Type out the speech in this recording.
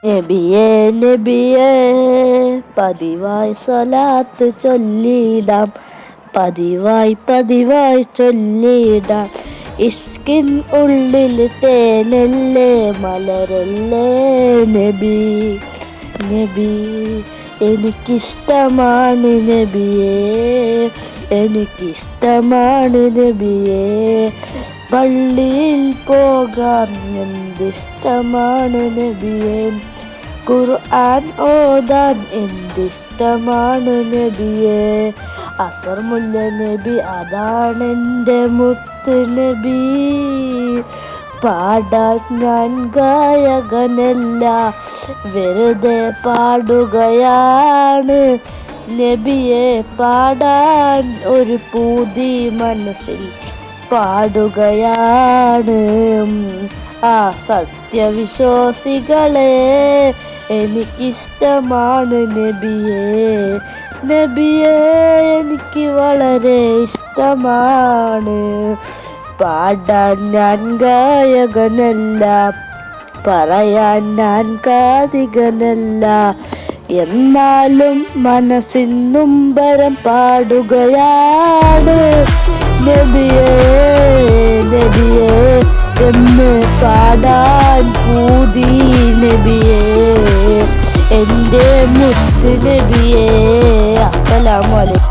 നബിയേ നബിയേ പതിവായി സ്വലാത്ത് ചൊല്ലിടാം, പതിവായി ചൊല്ലിടാം. ഇഷ്കിൻ ഉള്ളിൽ തേനല്ലേ മലരല്ലേ നബി നബി. എനിക്കിഷ്ടമാണ് നബിയേ, എനിക്കിഷ്ടമാണ് നബിയേ. പള്ളിയിൽ പോകാൻ എന്തിഷ്ടമാണ് നബിയേ, ഖുർആൻ ഓതാൻ എന്തിഷ്ടമാണ് നബിയേ. അസർ മുല്ല നബി അതാണെൻ്റെ മുത്ത് നബി. പാടാൻ ഞാൻ ഗായകനല്ല, വെറുതെ പാടുകയാണ് നബിയെ. പാടാൻ ഒരു പൂതി മനസ്സിൽ പാടുകയാണ്. ആ സത്യവിശ്വാസികളെ എനിക്കിഷ്ടമാണ് നബിയേ, നബിയേ എനിക്ക് വളരെ ഇഷ്ടമാണ്. പാടാൻ ഞാൻ ഗായകനല്ല, പറയാൻ ഞാൻ കാതികനല്ല, എന്നാലും മനസ്സിൻ നൊമ്പരം പാടുകയാണ് നബിയേ നബിയേ എന്ന് പാടാൻ പൂതി നബിയേ, എൻ്റെ മുത്ത് നബിയേ. അസ്സലാമു അലൈക്കും.